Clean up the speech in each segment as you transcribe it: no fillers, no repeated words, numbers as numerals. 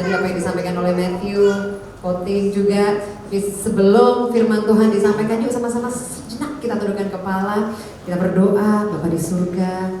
tadi apa yang disampaikan oleh Matthew, Koting juga. Tapi sebelum firman Tuhan disampaikan, yuk sama-sama sejenak kita tundukkan kepala, kita berdoa. Bapa di surga,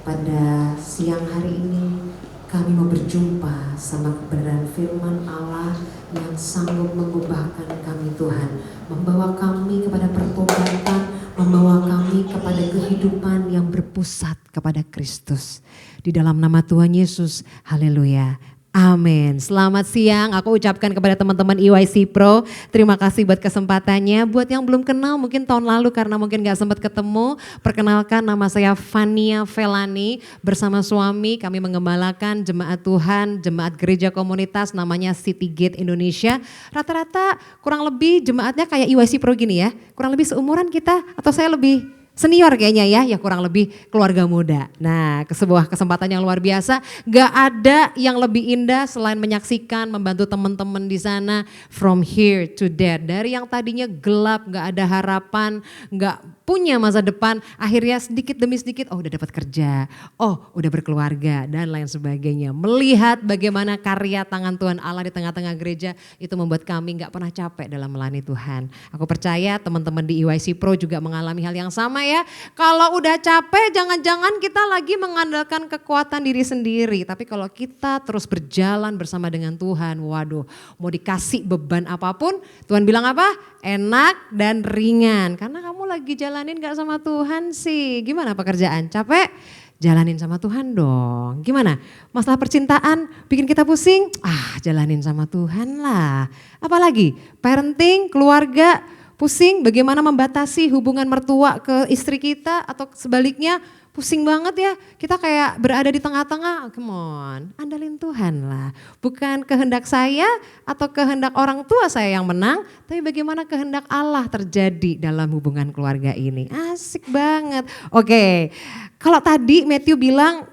pada siang hari ini kami mau berjumpa sama kebenaran firman Allah yang sanggup mengubahkan kami Tuhan, membawa kami kepada pertobatan, membawa kami kepada kehidupan yang berpusat kepada Kristus. Di dalam nama Tuhan Yesus, haleluya. Amin. Selamat siang, aku ucapkan kepada teman-teman EYC Pro, terima kasih buat kesempatannya. Buat yang belum kenal mungkin tahun lalu karena mungkin gak sempat ketemu, perkenalkan nama saya Fania Felani. Bersama suami kami mengembalakan jemaat Tuhan, jemaat gereja komunitas namanya City Gate Indonesia. Rata-rata kurang lebih jemaatnya kayak EYC Pro gini ya, kurang lebih seumuran kita atau saya lebih senior kayaknya ya kurang lebih keluarga muda. Nah, sebuah kesempatan yang luar biasa. Gak ada yang lebih indah selain menyaksikan, membantu teman-teman di sana from here to there. Dari yang tadinya gelap, gak ada harapan, gak punya masa depan, akhirnya sedikit demi sedikit, oh udah dapat kerja, oh udah berkeluarga dan lain sebagainya. Melihat bagaimana karya tangan Tuhan Allah di tengah-tengah gereja itu membuat kami gak pernah capek dalam melayani Tuhan. Aku percaya teman-teman di EYC Pro juga mengalami hal yang sama ya. Kalau udah capek jangan-jangan kita lagi mengandalkan kekuatan diri sendiri. Tapi kalau kita terus berjalan bersama dengan Tuhan, waduh mau dikasih beban apapun, Tuhan bilang apa? Enak dan ringan. Karena kamu lagi jalanin gak sama Tuhan sih. Gimana pekerjaan? Capek? Jalanin sama Tuhan dong. Gimana? Masalah percintaan bikin kita pusing? Jalanin sama Tuhan lah. Apalagi parenting, keluarga, pusing bagaimana membatasi hubungan mertua ke istri kita atau sebaliknya pusing banget ya. Kita kayak berada di tengah-tengah, come on, andalin Tuhan lah. Bukan kehendak saya atau kehendak orang tua saya yang menang, tapi bagaimana kehendak Allah terjadi dalam hubungan keluarga ini. Asik banget. Oke, kalau tadi Matthew bilang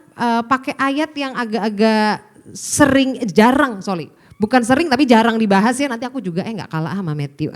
pakai ayat yang agak-agak bukan sering tapi jarang dibahas ya, nanti aku juga gak kalah sama Matthew.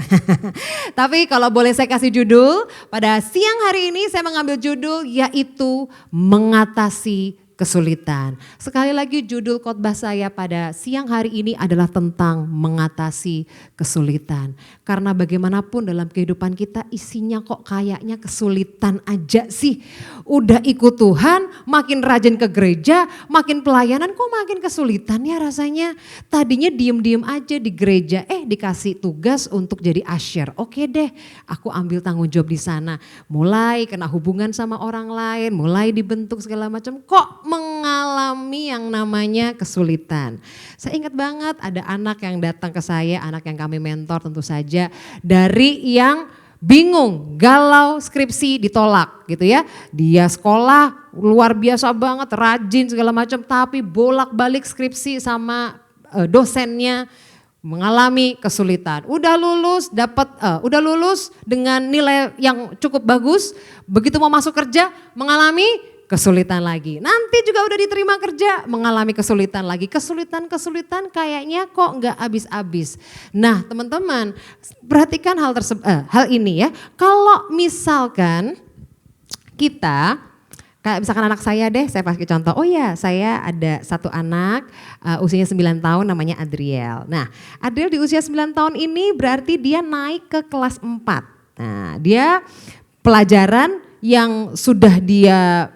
Tapi kalau boleh saya kasih judul, pada siang hari ini saya mengambil judul yaitu mengatasi kesulitan. Sekali lagi judul khotbah saya pada siang hari ini adalah tentang mengatasi kesulitan. Karena bagaimanapun dalam kehidupan kita isinya kok kayaknya kesulitan aja sih. Udah ikut Tuhan, makin rajin ke gereja, makin pelayanan kok makin kesulitan ya rasanya. Tadinya diem-diem aja di gereja, dikasih tugas untuk jadi usher. Oke deh, aku ambil tanggung jawab di sana. Mulai kena hubungan sama orang lain, mulai dibentuk segala macam. Kok mengalami yang namanya kesulitan. Saya ingat banget ada anak yang datang ke saya, anak yang kami mentor tentu saja, dari yang bingung, galau, skripsi ditolak gitu ya. Dia sekolah luar biasa banget, rajin segala macam, tapi bolak-balik skripsi sama dosennya mengalami kesulitan. Udah lulus dengan nilai yang cukup bagus, begitu mau masuk kerja mengalami kesulitan lagi. Nanti juga udah diterima kerja mengalami kesulitan lagi. Kesulitan kayaknya kok nggak habis-habis. Nah teman-teman perhatikan hal ini ya. Kalau misalkan kita, kayak misalkan anak saya deh, saya kasih contoh. Oh ya, saya ada satu anak usianya 9 tahun namanya Adriel. Nah Adriel di usia 9 tahun ini berarti dia naik ke kelas 4. Nah dia pelajaran yang sudah dia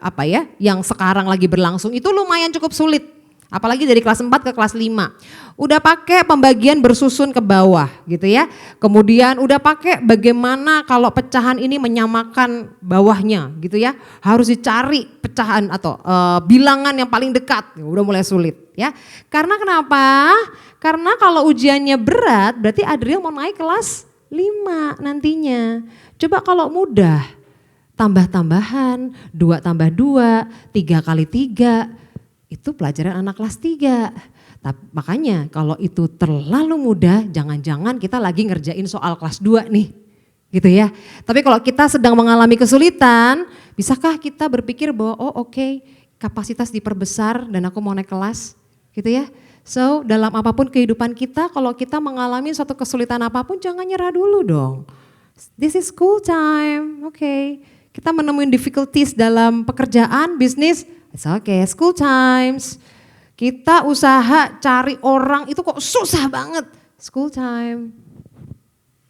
yang sekarang lagi berlangsung itu lumayan cukup sulit. Apalagi dari kelas 4 ke kelas 5. Udah pakai pembagian bersusun ke bawah gitu ya. Kemudian udah pakai bagaimana kalau pecahan ini menyamakan bawahnya gitu ya. Harus dicari pecahan atau bilangan yang paling dekat. Udah mulai sulit ya. Karena kenapa? Karena kalau ujiannya berat berarti Adriel mau naik kelas 5 nantinya. Coba kalau mudah, tambah-tambahan, 2 tambah 2, 3 kali 3, itu pelajaran anak kelas 3. Tapi makanya kalau itu terlalu mudah, jangan-jangan kita lagi ngerjain soal kelas 2 nih, gitu ya. Tapi kalau kita sedang mengalami kesulitan, bisakah kita berpikir bahwa kapasitas diperbesar dan aku mau naik kelas, gitu ya. So dalam apapun kehidupan kita, kalau kita mengalami suatu kesulitan apapun jangan nyerah dulu dong. This is school time, Kita menemukan difficulties dalam pekerjaan, bisnis, it's okay, school times. Kita usaha cari orang itu kok susah banget. School time,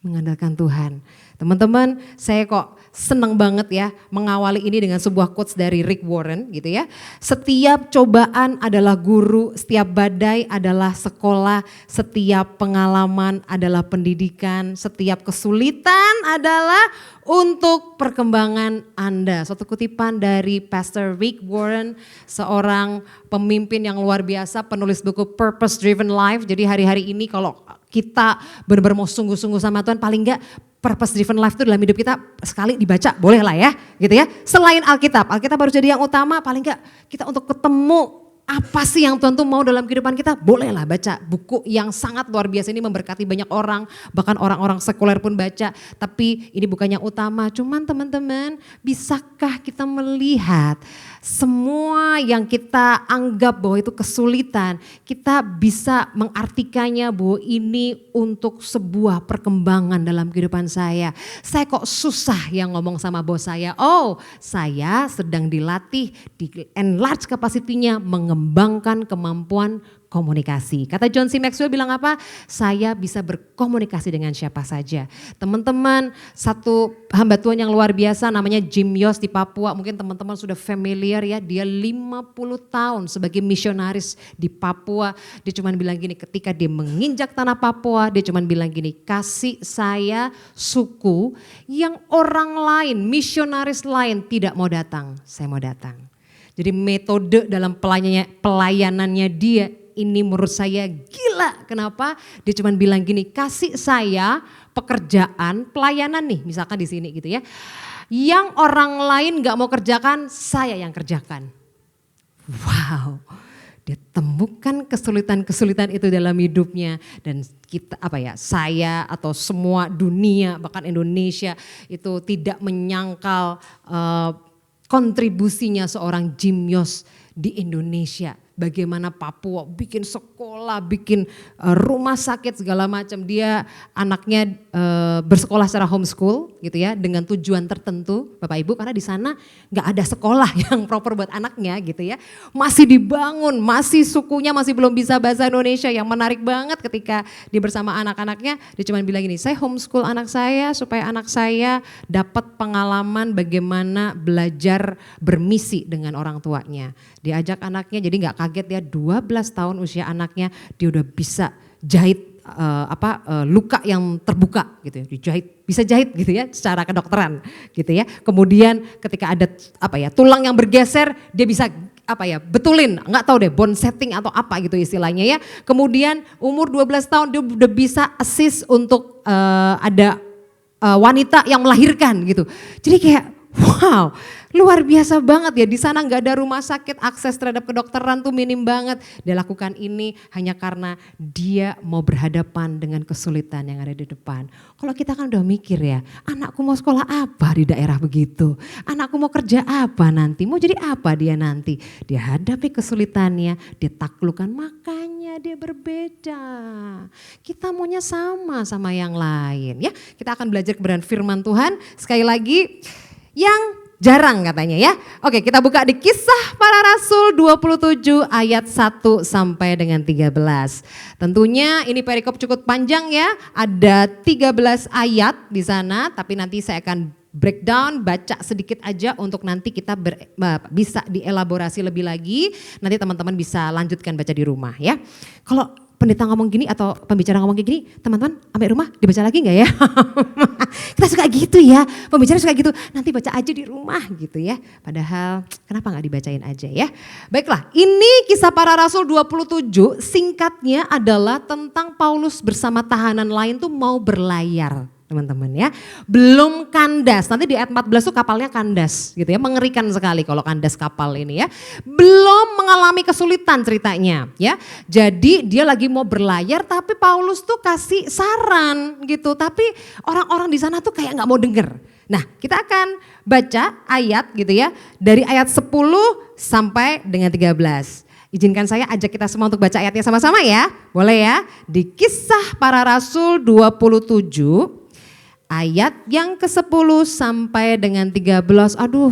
mengandalkan Tuhan. Teman-teman, saya kok senang banget ya mengawali ini dengan sebuah quotes dari Rick Warren gitu ya. Setiap cobaan adalah guru, setiap badai adalah sekolah, setiap pengalaman adalah pendidikan, setiap kesulitan adalah untuk perkembangan Anda. Suatu kutipan dari Pastor Rick Warren, seorang pemimpin yang luar biasa, penulis buku Purpose Driven Life. Jadi hari-hari ini kalau kita benar-benar mau sungguh-sungguh sama Tuhan, paling enggak purpose driven life itu dalam hidup kita sekali dibaca, boleh lah ya gitu ya. Selain Alkitab harus jadi yang utama, paling enggak kita untuk ketemu apa sih yang Tuhan tuh mau dalam kehidupan kita, bolehlah baca buku yang sangat luar biasa ini, memberkati banyak orang, bahkan orang-orang sekuler pun baca. Tapi ini bukan yang utama, cuman teman-teman, bisakah kita melihat semua yang kita anggap bahwa itu kesulitan, kita bisa mengartikannya bahwa ini untuk sebuah perkembangan dalam kehidupan saya. Saya kok susah yang ngomong sama bos saya, oh saya sedang dilatih di enlarge capacity-nya, mengembangkan kemampuan komunikasi. Kata John C. Maxwell bilang apa? Saya bisa berkomunikasi dengan siapa saja. Teman-teman, satu hamba Tuhan yang luar biasa namanya Jim Yos di Papua. Mungkin teman-teman sudah familiar ya, dia 50 tahun sebagai misionaris di Papua. Dia cuma bilang gini, ketika dia menginjak tanah Papua, dia cuma bilang gini, kasih saya suku yang orang lain, misionaris lain tidak mau datang, saya mau datang. Jadi metode dalam pelayanannya dia ini menurut saya gila. Kenapa? Dia cuma bilang gini, kasih saya pekerjaan pelayanan nih, misalkan di sini gitu ya. Yang orang lain gak mau kerjakan, saya yang kerjakan. Wow, dia temukan kesulitan-kesulitan itu dalam hidupnya. Dan kita saya atau semua dunia, bahkan Indonesia itu tidak menyangkal kontribusinya seorang Jim Yos di Indonesia. Bagaimana Papua bikin sekolah, bikin rumah sakit segala macam. Dia anaknya bersekolah secara homeschool gitu ya, dengan tujuan tertentu Bapak Ibu, karena di sana nggak ada sekolah yang proper buat anaknya gitu ya. Masih dibangun, masih sukunya masih belum bisa bahasa Indonesia. Yang menarik banget ketika dia bersama anak-anaknya, dia cuma bilang gini, saya homeschool anak saya supaya anak saya dapat pengalaman bagaimana belajar bermisi dengan orang tuanya. Diajak anaknya, jadi nggak kaget ya, 12 tahun usia anaknya dia udah bisa jahit luka yang terbuka gitu ya, dijahit, bisa jahit gitu ya secara kedokteran gitu ya. Kemudian ketika ada tulang yang bergeser, dia bisa betulin, nggak tahu deh bone setting atau apa gitu istilahnya ya. Kemudian umur 12 tahun dia udah bisa assist untuk ada wanita yang melahirkan gitu. Jadi kayak wow, luar biasa banget ya, di sana nggak ada rumah sakit, akses terhadap kedokteran tuh minim banget. Dia lakukan ini hanya karena dia mau berhadapan dengan kesulitan yang ada di depan. Kalau kita kan udah mikir ya, anakku mau sekolah apa di daerah begitu? Anakku mau kerja apa nanti? Mau jadi apa dia nanti? Dia hadapi kesulitannya, dia taklukkan, makanya dia berbeda. Kita maunya sama yang lain ya. Kita akan belajar kebenaran firman Tuhan sekali lagi yang jarang katanya ya. Oke, kita buka di Kisah Para Rasul 27 ayat 1 sampai dengan 13. Tentunya ini perikop cukup panjang ya. Ada 13 ayat di sana, tapi nanti saya akan breakdown, baca sedikit aja untuk nanti kita bisa dielaborasi lebih lagi. Nanti teman-teman bisa lanjutkan baca di rumah ya. Kalau pendeta ngomong gini atau pembicara ngomong kayak gini, teman-teman sampai rumah dibaca lagi nggak ya? Kita suka gitu ya, pembicara suka gitu, nanti baca aja di rumah gitu ya. Padahal kenapa nggak dibacain aja ya? Baiklah, ini Kisah Para Rasul 27, singkatnya adalah tentang Paulus bersama tahanan lain tuh mau berlayar. Teman-teman ya, belum kandas, nanti di ayat 14 tuh kapalnya kandas gitu ya, mengerikan sekali kalau kandas kapal ini ya. Belum mengalami kesulitan ceritanya ya, jadi dia lagi mau berlayar tapi Paulus tuh kasih saran gitu, tapi orang-orang di sana tuh kayak gak mau denger. Nah kita akan baca ayat gitu ya, dari ayat 10 sampai dengan 13. Izinkan saya ajak kita semua untuk baca ayatnya sama-sama ya, boleh ya. Di Kisah Para Rasul 27 ayat yang ke-10 sampai dengan 13. Aduh,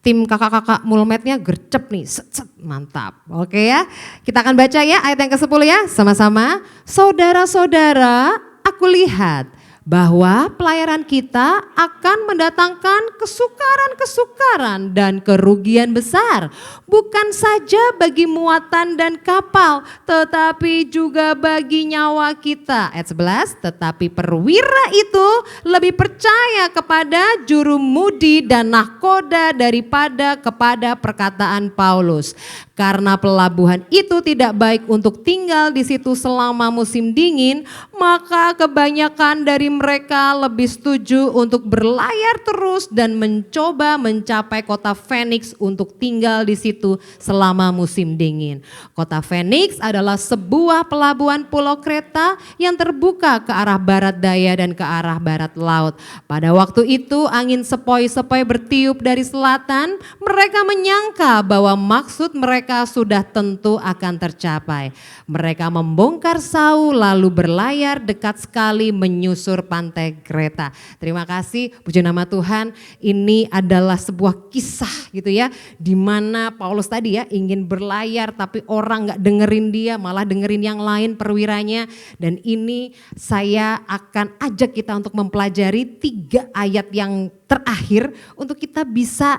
tim kakak-kakak mulmetnya gercep nih, set, mantap. Oke ya, kita akan baca ya ayat yang ke-10 ya, sama-sama. Saudara-saudara, aku lihat bahwa pelayaran kita akan mendatangkan kesukaran-kesukaran dan kerugian besar. Bukan saja bagi muatan dan kapal, tetapi juga bagi nyawa kita. Ayat 11, tetapi perwira itu lebih percaya kepada jurumudi dan nahkoda daripada kepada perkataan Paulus. Karena pelabuhan itu tidak baik untuk tinggal di situ selama musim dingin, maka kebanyakan dari mereka lebih setuju untuk berlayar terus dan mencoba mencapai kota Phoenix untuk tinggal di situ selama musim dingin. Kota Phoenix adalah sebuah pelabuhan pulau Kreta yang terbuka ke arah barat daya dan ke arah barat laut. Pada waktu itu angin sepoi-sepoi bertiup dari selatan, mereka menyangka bahwa maksud mereka sudah tentu akan tercapai. Mereka membongkar sau lalu berlayar dekat sekali menyusur pantai Kreta. Terima kasih, puji nama Tuhan. Ini adalah sebuah kisah gitu ya, di mana Paulus tadi ya ingin berlayar tapi orang nggak dengerin dia, malah dengerin yang lain perwiranya. Dan ini saya akan ajak kita untuk mempelajari 3 ayat yang terakhir untuk kita bisa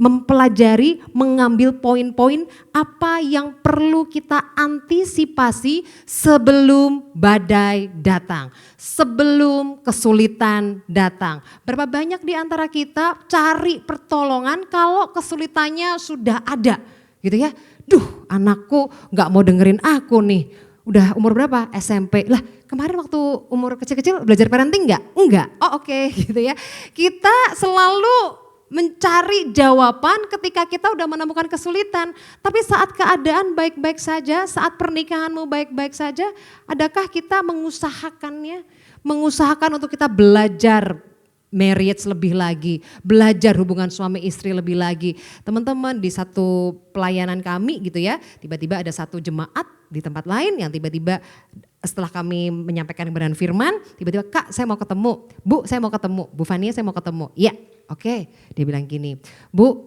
mempelajari, mengambil poin-poin apa yang perlu kita antisipasi sebelum badai datang, sebelum kesulitan datang. Berapa banyak di antara kita cari pertolongan kalau kesulitannya sudah ada gitu ya. Duh, anakku gak mau dengerin aku nih. Udah umur berapa? SMP. Lah kemarin waktu umur kecil-kecil belajar parenting gak? Enggak. Oh oke, gitu ya. Kita selalu mencari jawaban ketika kita udah menemukan kesulitan. Tapi saat keadaan baik-baik saja, saat pernikahanmu baik-baik saja, adakah kita mengusahakannya? Mengusahakan untuk kita belajar marriage lebih lagi, belajar hubungan suami istri lebih lagi. Teman-teman, di satu pelayanan kami gitu ya, tiba-tiba ada satu jemaat di tempat lain yang tiba-tiba setelah kami menyampaikan kebenaran firman, tiba-tiba Kak saya mau ketemu, Bu saya mau ketemu, Bu Fania saya mau ketemu. Iya, oke. Dia bilang gini, Bu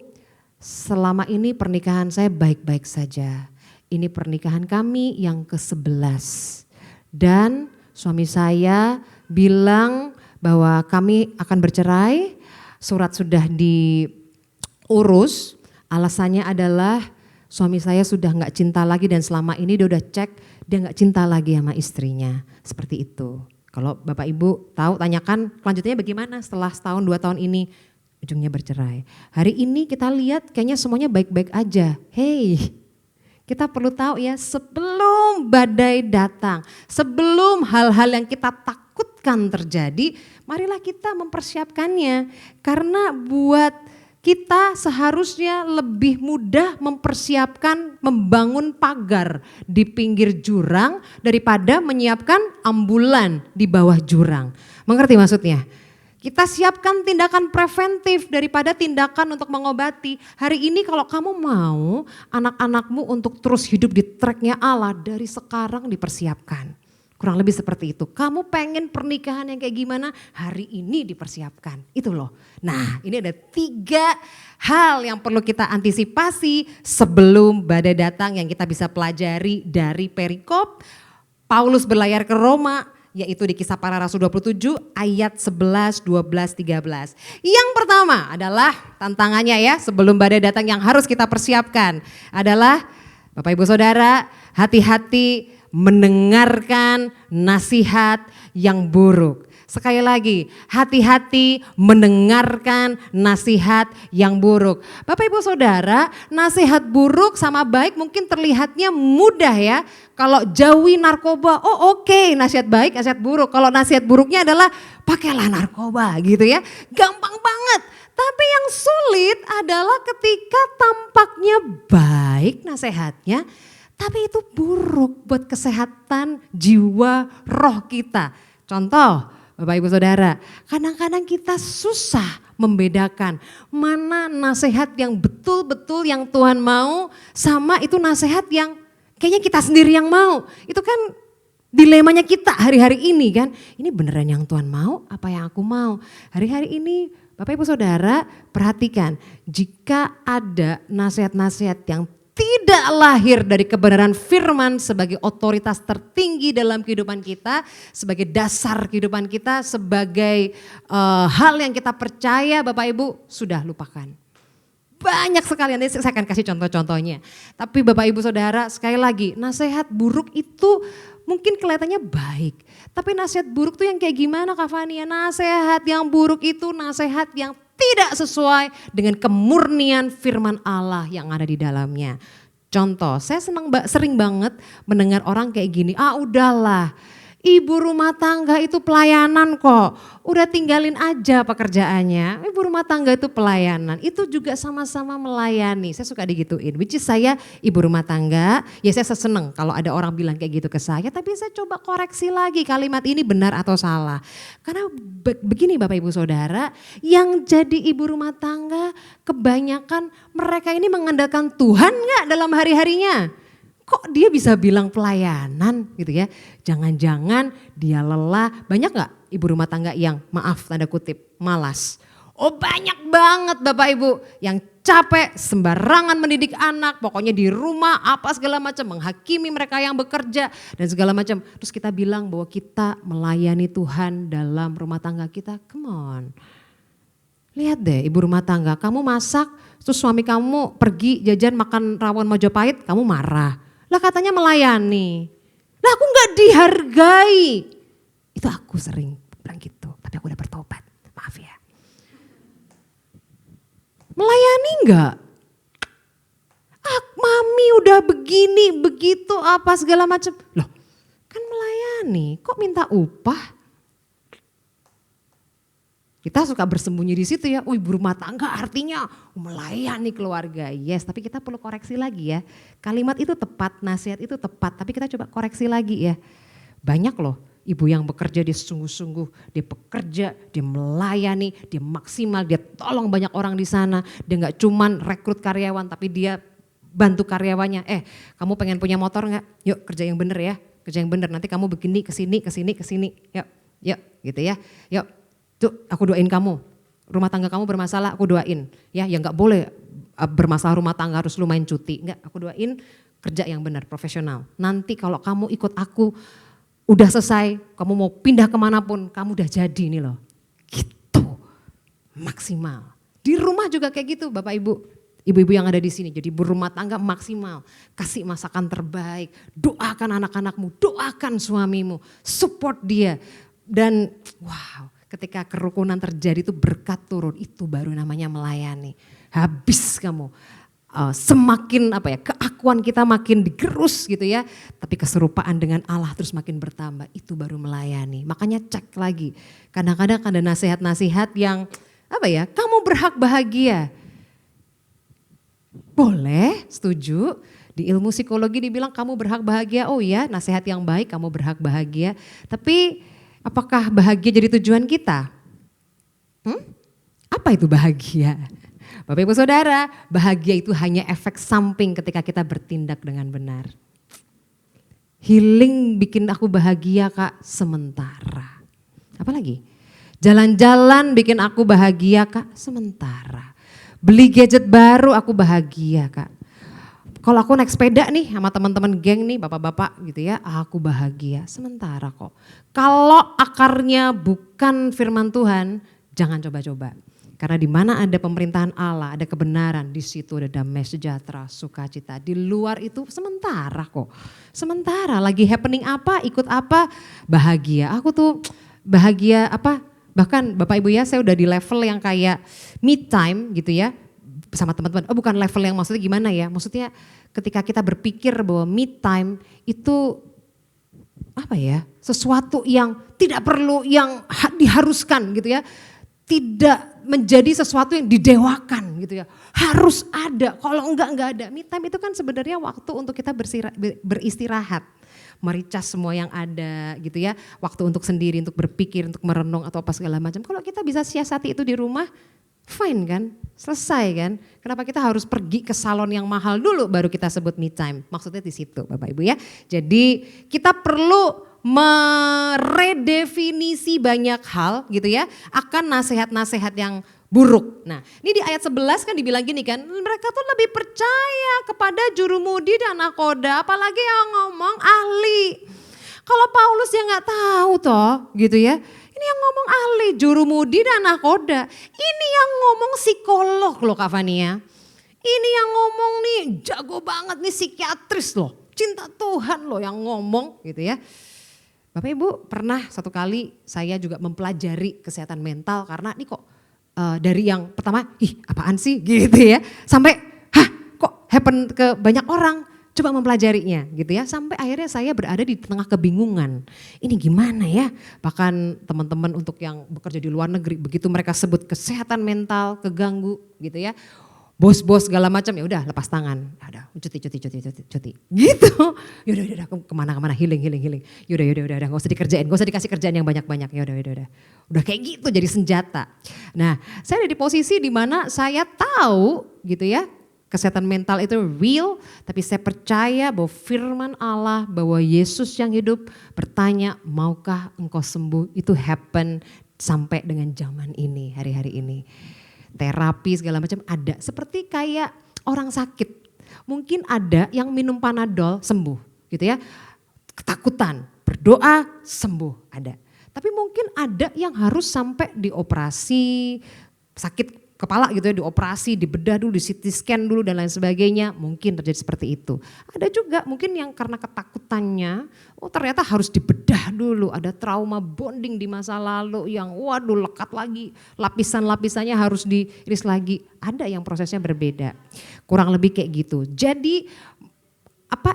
selama ini pernikahan saya baik-baik saja. Ini pernikahan kami yang ke-11. Dan suami saya bilang bahwa kami akan bercerai, surat sudah diurus, alasannya adalah suami saya sudah gak cinta lagi dan selama ini dia udah cek, dia gak cinta lagi sama istrinya, seperti itu. Kalau Bapak Ibu tahu tanyakan kelanjutannya bagaimana setelah setahun 2 tahun ini, ujungnya bercerai. Hari ini kita lihat kayaknya semuanya baik-baik aja, hey. Kita perlu tahu ya sebelum badai datang, sebelum hal-hal yang kita takutkan terjadi, marilah kita mempersiapkannya. Karena buat kita seharusnya lebih mudah mempersiapkan membangun pagar di pinggir jurang daripada menyiapkan ambulan di bawah jurang. Mengerti maksudnya? Kita siapkan tindakan preventif daripada tindakan untuk mengobati. Hari ini kalau kamu mau anak-anakmu untuk terus hidup di tracknya Allah, dari sekarang dipersiapkan. Kurang lebih seperti itu. Kamu pengen pernikahan yang kayak gimana? Hari ini dipersiapkan. Itu loh. Nah ini ada 3 hal yang perlu kita antisipasi sebelum badai datang yang kita bisa pelajari dari perikop Paulus berlayar ke Roma. Yaitu di Kisah Para Rasul 27 ayat 11, 12, 13. Yang pertama adalah tantangannya ya sebelum badai datang yang harus kita persiapkan adalah Bapak Ibu Saudara hati-hati mendengarkan nasihat yang buruk. Sekali lagi, hati-hati mendengarkan nasihat yang buruk. Bapak Ibu Saudara, nasihat buruk sama baik mungkin terlihatnya mudah ya. Kalau jauhi narkoba, oh oke, nasihat baik, nasihat buruk. Kalau nasihat buruknya adalah pakailah narkoba gitu ya. Gampang banget. Tapi yang sulit adalah ketika tampaknya baik nasihatnya, tapi itu buruk buat kesehatan jiwa roh kita. Contoh, Bapak Ibu Saudara, kadang-kadang kita susah membedakan mana nasihat yang betul-betul yang Tuhan mau sama itu nasihat yang kayaknya kita sendiri yang mau. Itu kan dilemanya kita hari-hari ini kan. Ini beneran yang Tuhan mau apa yang aku mau. Hari-hari ini Bapak Ibu Saudara perhatikan, jika ada nasihat-nasihat yang tidak lahir dari kebenaran firman sebagai otoritas tertinggi dalam kehidupan kita, sebagai dasar kehidupan kita, sebagai hal yang kita percaya, Bapak Ibu sudah lupakan. Banyak sekali, nanti saya akan kasih contoh-contohnya. Tapi Bapak Ibu Saudara sekali lagi, nasihat buruk itu mungkin kelihatannya baik. Tapi nasihat buruk tuh yang kayak gimana Kak Fania? Nasihat yang buruk itu nasihat yang tidak sesuai dengan kemurnian firman Allah yang ada di dalamnya. Contoh, saya sering banget mendengar orang kayak gini, udahlah ibu rumah tangga itu pelayanan kok, udah tinggalin aja pekerjaannya. Ibu rumah tangga itu pelayanan, itu juga sama-sama melayani. Saya suka digituin, which is saya ibu rumah tangga, ya saya seneng kalau ada orang bilang kayak gitu ke saya. Tapi saya coba koreksi lagi kalimat ini benar atau salah. Karena begini Bapak Ibu Saudara, yang jadi ibu rumah tangga kebanyakan mereka ini mengandalkan Tuhan gak dalam hari-harinya? Kok dia bisa bilang pelayanan gitu ya? Jangan-jangan dia lelah. Banyak gak ibu rumah tangga yang maaf tanda kutip malas? Oh banyak banget Bapak Ibu yang capek sembarangan mendidik anak. Pokoknya di rumah apa segala macam, menghakimi mereka yang bekerja dan segala macam. Terus kita bilang bahwa kita melayani Tuhan dalam rumah tangga kita. Come on. Lihat deh ibu rumah tangga, kamu masak terus suami kamu pergi jajan makan rawon Majapahit, kamu marah. Lah katanya melayani. Lah aku gak dihargai. Itu aku sering bilang gitu, tapi aku udah bertobat. Maaf ya. Melayani enggak? Mami udah begini, begitu apa segala macam. Loh kan melayani, kok minta upah? Kita suka bersembunyi di situ ya, ibu rumah tangga artinya melayani keluarga. Yes, tapi kita perlu koreksi lagi ya. Kalimat itu tepat, nasihat itu tepat, tapi kita coba koreksi lagi ya. Banyak loh ibu yang bekerja, dia sungguh-sungguh, dia bekerja, dia melayani, dia maksimal, dia tolong banyak orang di sana. Dia gak cuman rekrut karyawan, tapi dia bantu karyawannya. Kamu pengen punya motor gak? Yuk kerja yang bener ya, kerja yang bener. Nanti kamu begini, kesini. Yuk gitu ya, yuk. Tuh aku doain kamu, rumah tangga kamu bermasalah aku doain. Ya yang gak boleh bermasalah rumah tangga harus lu main cuti. Enggak, aku doain kerja yang benar, profesional. Nanti kalau kamu ikut aku udah selesai, kamu mau pindah kemanapun, kamu udah jadi nih loh. Gitu, maksimal. Di rumah juga kayak gitu Bapak Ibu. Ibu-ibu yang ada di sini jadi berumah tangga maksimal. Kasih masakan terbaik, doakan anak-anakmu, doakan suamimu, support dia. Dan wow. Ketika kerukunan terjadi itu berkat turun, itu baru namanya melayani. Habis kamu, semakin keakuan kita makin digerus gitu ya. Tapi keserupaan dengan Allah terus makin bertambah, itu baru melayani. Makanya cek lagi, kadang-kadang ada nasihat-nasihat yang kamu berhak bahagia. Boleh, setuju. Di ilmu psikologi dibilang kamu berhak bahagia, oh ya nasihat yang baik kamu berhak bahagia. Tapi apakah bahagia jadi tujuan kita? Apa itu bahagia? Bapak Ibu Saudara, bahagia itu hanya efek samping ketika kita bertindak dengan benar. Healing bikin aku bahagia Kak, sementara. Apalagi? Jalan-jalan bikin aku bahagia Kak, sementara. Beli gadget baru aku bahagia Kak. Kalau aku naik sepeda nih sama teman-teman geng nih, bapak-bapak gitu ya, aku bahagia, sementara kok. Kalau akarnya bukan firman Tuhan, jangan coba-coba. Karena di mana ada pemerintahan Allah, ada kebenaran, di situ ada damai sejahtera, sukacita. Di luar itu sementara kok. Sementara lagi happening apa, ikut apa, bahagia. Aku tuh bahagia bahkan Bapak Ibu ya, saya udah di level yang kayak me time gitu ya. Sama teman-teman, bukan level yang maksudnya gimana ya, maksudnya ketika kita berpikir bahwa me time itu sesuatu yang tidak perlu yang diharuskan gitu ya, tidak menjadi sesuatu yang didewakan gitu ya, harus ada, kalau enggak ada. Me time itu kan sebenarnya waktu untuk kita beristirahat, mericas semua yang ada gitu ya, waktu untuk sendiri, untuk berpikir, untuk merenung atau apa segala macam. Kalau kita bisa siasati itu di rumah, fine kan, selesai kan. Kenapa kita harus pergi ke salon yang mahal dulu baru kita sebut me time. Maksudnya di situ Bapak Ibu ya. Jadi kita perlu meredefinisi banyak hal gitu ya. Akan nasihat-nasihat yang buruk. Nah ini di ayat 11 kan dibilang gini kan, mereka tuh lebih percaya kepada jurumudi dan nakoda, apalagi yang ngomong ahli. Kalau Paulus ya nggak tahu toh gitu ya. Ini yang ngomong ahli, jurumudi dan nakoda. Ini yang ngomong psikolog loh Kak Fania. Ini yang ngomong nih jago banget nih psikiatris loh. Cinta Tuhan loh yang ngomong gitu ya. Bapak Ibu pernah satu kali saya juga mempelajari kesehatan mental karena ini kok dari yang pertama ih apaan sih gitu ya. Sampai kok happen ke banyak orang. Coba mempelajarinya gitu ya, sampai akhirnya saya berada di tengah kebingungan. Ini gimana ya, bahkan teman-teman untuk yang bekerja di luar negeri, begitu mereka sebut kesehatan mental, keganggu gitu ya. Bos-bos segala macam ya udah lepas tangan, udah cuti gitu. Yaudah kemana-kemana healing. Yaudah nggak usah dikerjain, nggak usah dikasih kerjaan yang banyak-banyak. Udah kayak gitu jadi senjata. Nah saya ada di posisi di mana saya tahu gitu ya, kesehatan mental itu real, tapi saya percaya bahwa firman Allah, bahwa Yesus yang hidup bertanya, maukah engkau sembuh? Itu happen sampai dengan zaman ini, hari-hari ini. Terapi segala macam ada, seperti kayak orang sakit. Mungkin ada yang minum Panadol sembuh gitu ya, ketakutan, berdoa sembuh ada. Tapi mungkin ada yang harus sampai dioperasi, sakit kepala gitu ya, dioperasi, dibedah dulu, di CT scan dulu dan lain sebagainya, mungkin terjadi seperti itu. Ada juga mungkin yang karena ketakutannya, ternyata harus dibedah dulu, ada trauma bonding di masa lalu yang waduh lekat lagi, lapisan-lapisannya harus diiris lagi. Ada yang prosesnya berbeda, kurang lebih kayak gitu. Jadi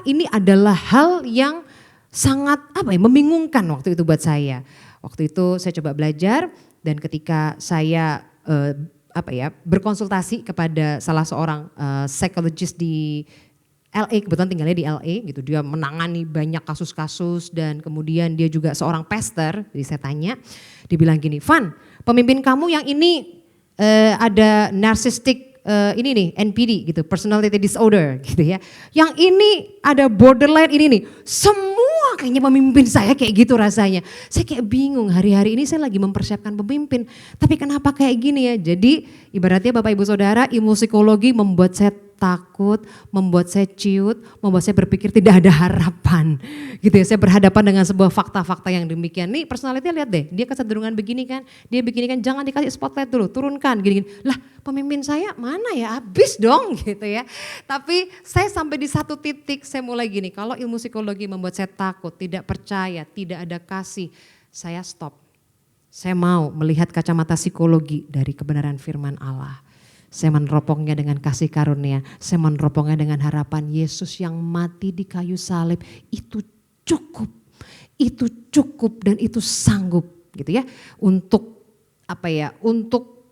ini adalah hal yang sangat membingungkan waktu itu buat saya. Waktu itu saya coba belajar dan ketika saya berkonsultasi kepada salah seorang psikologis di LA, kebetulan tinggalnya di LA gitu, dia menangani banyak kasus-kasus dan kemudian dia juga seorang pastor. Jadi saya tanya, dia bilang gini, Van, pemimpin kamu yang ini ada narcissistic ini nih NPD gitu, personality disorder gitu ya. Yang ini ada borderline ini nih, semua kayaknya pemimpin saya kayak gitu rasanya. Saya kayak bingung, hari-hari ini saya lagi mempersiapkan pemimpin, tapi kenapa kayak gini ya. Jadi ibaratnya Bapak Ibu Saudara, ilmu psikologi membuat saya takut, membuat saya ciut, membuat saya berpikir tidak ada harapan gitu ya. Saya berhadapan dengan sebuah fakta-fakta yang demikian. Nih personality lihat deh, dia kecenderungan begini kan, dia begini kan, jangan dikasih spotlight dulu, turunkan gini-gini. Lah pemimpin saya mana ya, habis dong gitu ya. Tapi saya sampai di satu titik saya mulai gini, kalau ilmu psikologi membuat saya takut, tidak percaya, tidak ada kasih, saya stop. Saya mau melihat kacamata psikologi dari kebenaran firman Allah. Saya meneropongnya dengan kasih karunia, saya meneropongnya dengan harapan Yesus yang mati di kayu salib. Itu cukup dan itu sanggup gitu ya. Untuk untuk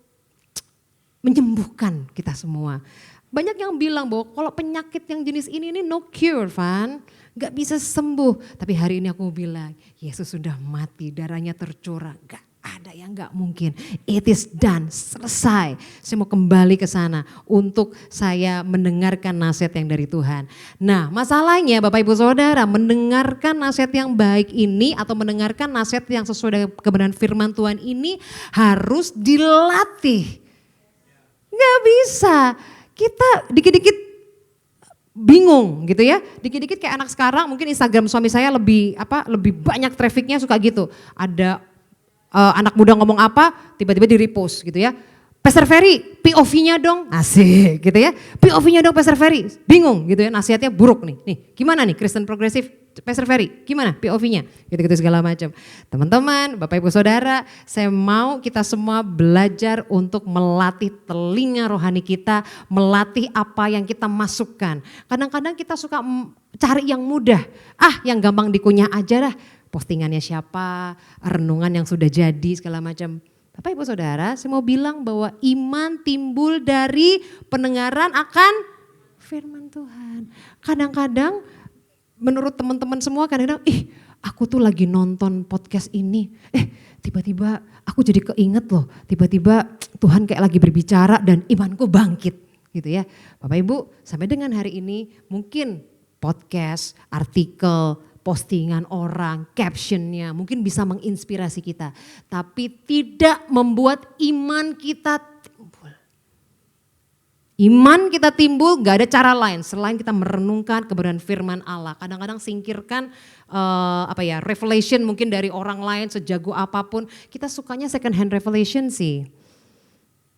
menyembuhkan kita semua. Banyak yang bilang bahwa kalau penyakit yang jenis ini no cure, Van. Gak bisa sembuh. Tapi hari ini aku bilang, Yesus sudah mati, darahnya tercurah. Gak ada yang gak mungkin. It is done, selesai. Saya mau kembali ke sana untuk saya mendengarkan nasihat yang dari Tuhan. Nah masalahnya Bapak Ibu Saudara, mendengarkan nasihat yang baik ini atau mendengarkan nasihat yang sesuai dengan kebenaran firman Tuhan ini harus dilatih. Gak bisa, kita dikit-dikit bingung gitu ya. Dikit-dikit kayak anak sekarang, mungkin Instagram suami saya lebih banyak trafficnya, suka gitu. Ada anak muda ngomong apa, tiba-tiba di repost gitu ya. Pastor Ferry, POV-nya dong, asik gitu ya. POV-nya dong Pastor Ferry, bingung gitu ya, nasihatnya buruk nih. Nih gimana nih Kristen progresif Pastor Ferry, gimana POV-nya? Gitu-gitu segala macam. Teman-teman, Bapak Ibu Saudara, saya mau kita semua belajar untuk melatih telinga rohani kita, melatih apa yang kita masukkan. Kadang-kadang kita suka cari yang mudah, yang gampang dikunyah aja dah. Postingannya siapa, renungan yang sudah jadi segala macam. Bapak Ibu Saudara, saya mau bilang bahwa iman timbul dari pendengaran akan firman Tuhan. Kadang-kadang menurut teman-teman semua kadang-kadang, aku tuh lagi nonton podcast ini, tiba-tiba aku jadi keinget loh, tiba-tiba Tuhan kayak lagi berbicara dan imanku bangkit gitu ya. Bapak Ibu, sampai dengan hari ini mungkin podcast, artikel, postingan orang, captionnya mungkin bisa menginspirasi kita. Tapi tidak membuat iman kita Iman kita timbul gak ada cara lain selain kita merenungkan kebenaran firman Allah. Kadang-kadang singkirkan revelation mungkin dari orang lain sejago apapun. Kita sukanya second hand revelation sih.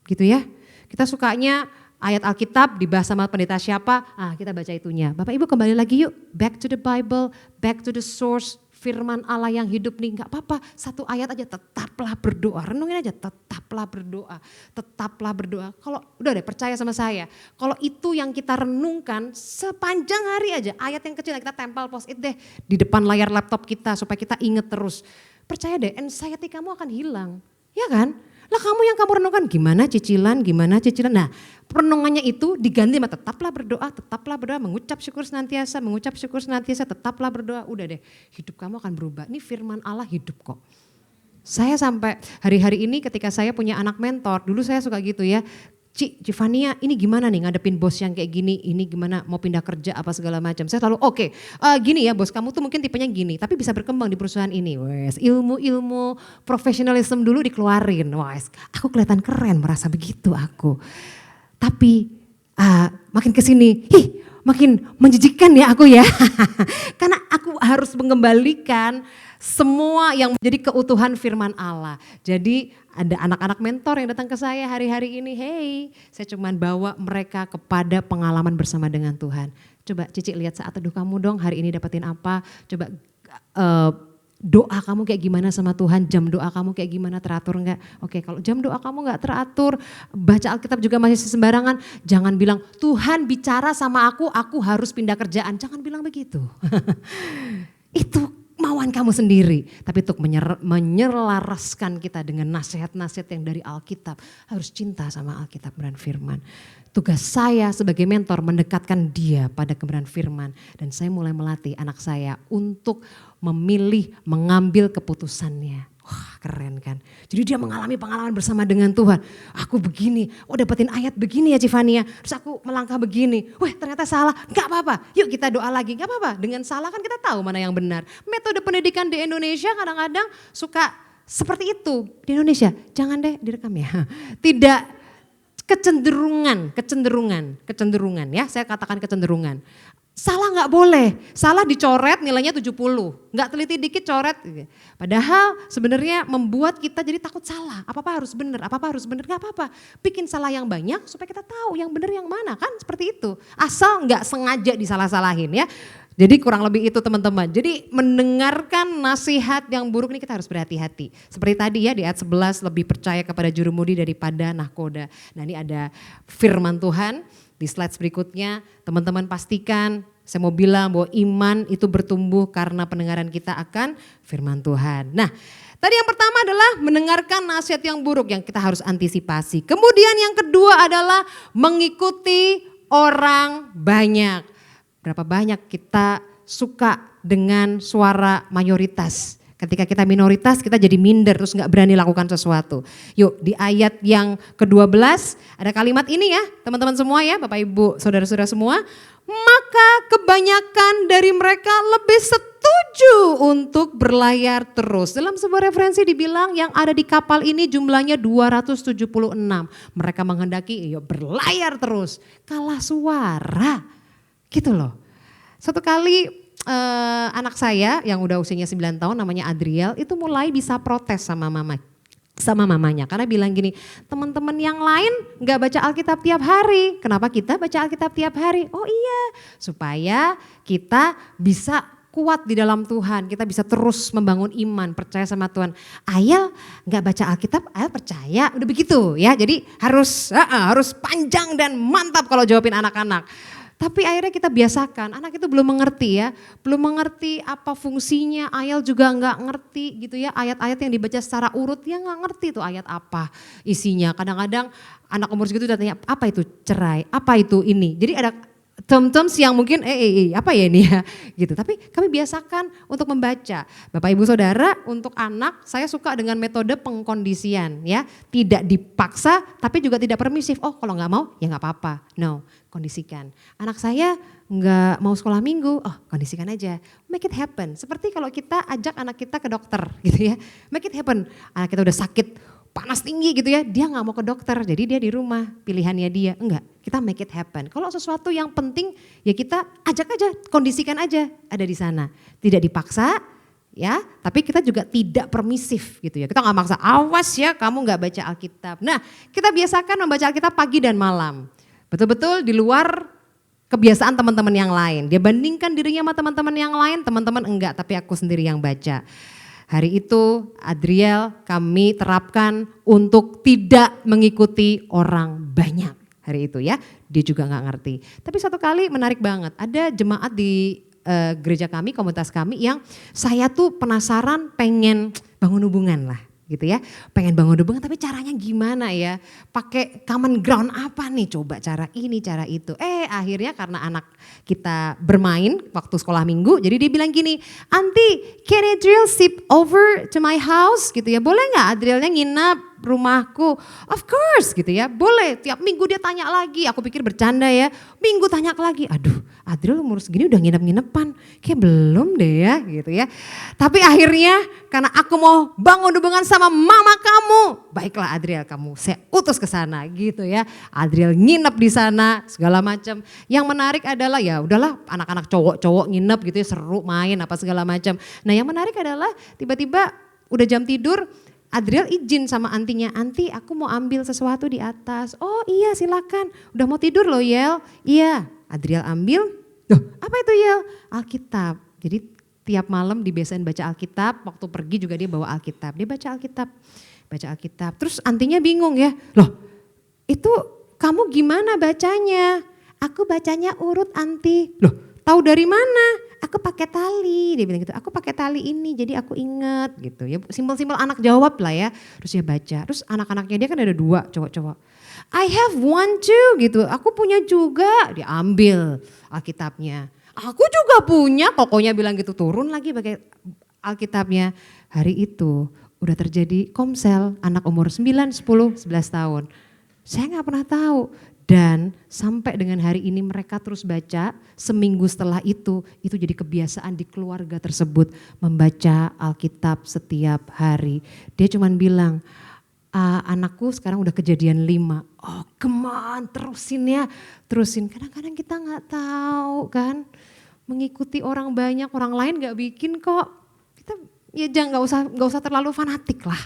Gitu ya. Kita sukanya ayat Alkitab dibahas sama pendeta siapa, kita baca itunya. Bapak Ibu kembali lagi yuk, back to the Bible, back to the source. Firman Allah yang hidup nih, gak apa-apa, satu ayat aja, tetaplah berdoa, renungin aja, tetaplah berdoa, tetaplah berdoa. Kalau udah deh percaya sama saya, kalau itu yang kita renungkan sepanjang hari aja, ayat yang kecil kita tempel post-it deh di depan layar laptop kita supaya kita inget terus. Percaya deh, anxiety kamu akan hilang, ya kan? Lah kamu yang kamu renungkan gimana cicilan. Nah renungannya itu diganti sama tetaplah berdoa, mengucap syukur senantiasa, tetaplah berdoa. Udah deh, hidup kamu akan berubah. Ini firman Allah hidup kok. Saya sampai hari-hari ini ketika saya punya anak mentor, dulu saya suka gitu ya. Civania ini gimana nih ngadepin bos yang kayak gini, ini gimana mau pindah kerja apa segala macam. Saya selalu gini ya bos kamu tuh mungkin tipenya gini tapi bisa berkembang di perusahaan ini. Wes, ilmu profesionalisme dulu dikeluarin. Wes, aku kelihatan keren merasa begitu aku. Tapi makin kesini, makin menjijikkan ya aku ya. Karena aku harus mengembalikan semua yang menjadi keutuhan firman Allah. Jadi ada anak-anak mentor yang datang ke saya hari-hari ini, saya cuman bawa mereka kepada pengalaman bersama dengan Tuhan. Coba Cici lihat saat teduh kamu dong, hari ini dapetin apa, coba doa kamu kayak gimana sama Tuhan, jam doa kamu kayak gimana, teratur enggak? Oke, kalau jam doa kamu enggak teratur, baca Alkitab juga masih sembarangan, jangan bilang Tuhan bicara sama aku harus pindah kerjaan, jangan bilang begitu. Itu mauan kamu sendiri, tapi untuk menyelaraskan kita dengan nasihat-nasihat yang dari Alkitab, harus cinta sama Alkitab dan firman. Tugas saya sebagai mentor mendekatkan dia pada kebenaran firman, dan saya mulai melatih anak saya untuk memilih, mengambil keputusannya. Wah keren kan, jadi dia mengalami pengalaman bersama dengan Tuhan. Aku begini, dapetin ayat begini ya Civania, terus aku melangkah begini. Wah ternyata salah, gak apa-apa, yuk kita doa lagi, gak apa-apa. Dengan salah kan kita tahu mana yang benar. Metode pendidikan di Indonesia kadang-kadang suka seperti itu. Di Indonesia, jangan deh direkam ya. Tidak kecenderungan ya, saya katakan kecenderungan. Salah gak boleh, salah dicoret nilainya 70, gak teliti dikit coret. Padahal sebenarnya membuat kita jadi takut salah, apa-apa harus benar, gak apa-apa. Bikin salah yang banyak supaya kita tahu yang benar yang mana, kan seperti itu. Asal gak sengaja disalah-salahin ya. Jadi kurang lebih itu teman-teman. Jadi mendengarkan nasihat yang buruk ini kita harus berhati-hati. Seperti tadi ya di ayat 11, lebih percaya kepada jurumudi daripada nahkoda. Nah ini ada firman Tuhan. Di slide berikutnya teman-teman pastikan, saya mau bilang bahwa iman itu bertumbuh karena pendengaran kita akan firman Tuhan. Nah tadi yang pertama adalah mendengarkan nasihat yang buruk yang kita harus antisipasi. Kemudian yang kedua adalah mengikuti orang banyak. Berapa banyak kita suka dengan suara mayoritas. Ketika kita minoritas kita jadi minder terus gak berani lakukan sesuatu. Yuk di ayat yang ke-12 ada kalimat ini ya teman-teman semua ya Bapak Ibu saudara-saudara semua. Maka kebanyakan dari mereka lebih setuju untuk berlayar terus. Dalam sebuah referensi dibilang yang ada di kapal ini jumlahnya 276. Mereka menghendaki berlayar terus. Kalah suara gitu loh. Satu kali anak saya yang udah usianya 9 tahun namanya Adriel itu mulai bisa protes sama mamanya karena bilang gini, teman-teman yang lain gak baca Alkitab tiap hari, kenapa kita baca Alkitab tiap hari? Oh iya, supaya kita bisa kuat di dalam Tuhan, kita bisa terus membangun iman, percaya sama Tuhan. Ayel gak baca Alkitab, Ayel percaya, udah begitu ya. Jadi harus panjang dan mantap kalau jawabin anak-anak. Tapi akhirnya kita biasakan, anak itu belum mengerti ya, belum mengerti apa fungsinya, Ayel juga nggak ngerti gitu ya, ayat-ayat yang dibaca secara urut, dia nggak ngerti tuh ayat apa isinya. Kadang-kadang anak umur segitu udah tanya, apa itu cerai, apa itu ini. Jadi ada term-terms yang mungkin apa ya ini ya gitu. Tapi kami biasakan untuk membaca. Bapak Ibu Saudara, untuk anak saya suka dengan metode pengkondisian ya. Tidak dipaksa tapi juga tidak permisif. Oh kalau nggak mau ya nggak apa-apa. No, kondisikan. Anak saya nggak mau sekolah minggu, kondisikan aja. Make it happen. Seperti kalau kita ajak anak kita ke dokter gitu ya. Make it happen. Anak kita udah sakit panas tinggi gitu ya, dia nggak mau ke dokter, jadi dia di rumah, pilihannya dia. Enggak, kita make it happen. Kalau sesuatu yang penting ya kita ajak aja, kondisikan aja ada di sana. Tidak dipaksa ya, tapi kita juga tidak permisif gitu ya. Kita nggak maksa, awas ya kamu nggak baca Alkitab. Nah, kita biasakan membaca Alkitab pagi dan malam. Betul-betul di luar kebiasaan teman-teman yang lain. Dia bandingkan dirinya sama teman-teman yang lain, teman-teman enggak, tapi aku sendiri yang baca. Hari itu Adriel kami terapkan untuk tidak mengikuti orang banyak. Hari itu ya, dia juga nggak ngerti. Tapi satu kali menarik banget, ada jemaat di gereja kami, komunitas kami yang saya tuh penasaran pengen bangun hubungan lah gitu ya. Pengen bangun hubungan tapi caranya gimana ya, pakai common ground apa nih, coba cara ini, cara itu. Akhirnya karena anak kita bermain waktu sekolah minggu, jadi dia bilang gini, "Auntie, can Adriel sleep over to my house?" gitu ya, boleh gak Adrielnya nginap rumahku? Of course gitu ya, boleh. Tiap minggu dia tanya lagi, aku pikir bercanda ya, minggu tanya lagi, aduh Adriel umur segini udah nginep-nginepan, kayak belum deh ya gitu ya. Tapi akhirnya karena aku mau bangun hubungan sama mama kamu, baiklah Adriel kamu saya utus ke sana gitu ya. Adriel nginep di sana segala macam. Yang menarik adalah ya udahlah anak-anak cowok-cowok nginep gitu ya, seru main apa segala macam. Nah yang menarik adalah tiba-tiba udah jam tidur, Adriel izin sama antinya, "Anti aku mau ambil sesuatu di atas." "Oh iya silakan, udah mau tidur loh Yel." "Iya." Adriel ambil, "Loh apa itu Yel?" "Alkitab." Jadi tiap malam dibiasain baca Alkitab, waktu pergi juga dia bawa Alkitab. Dia baca Alkitab, baca Alkitab. Terus antinya bingung ya, "Loh itu kamu gimana bacanya?" "Aku bacanya urut Anti." "Loh tahu dari mana?" "Aku pakai tali," dia bilang gitu, "aku pakai tali ini jadi aku inget," gitu ya. Simpel-simpel anak jawab lah ya, terus dia baca. Terus anak-anaknya dia kan ada 2 cowok-cowok. "I have one too," gitu, "aku punya juga." Dia ambil Alkitabnya. "Aku juga punya," kokonya bilang gitu, turun lagi pakai Alkitabnya. Hari itu udah terjadi komsel, anak umur 9, 10, 11 tahun. Saya nggak pernah tahu. Dan sampai dengan hari ini mereka terus baca, seminggu setelah itu jadi kebiasaan di keluarga tersebut membaca Alkitab setiap hari. Dia cuman bilang, "Anakku sekarang udah kejadian 5. Oh come on, terusin ya, terusin. Kadang-kadang kita nggak tahu kan, mengikuti orang banyak, orang lain nggak bikin kok. Kita ya jangan nggak usah terlalu fanatik lah.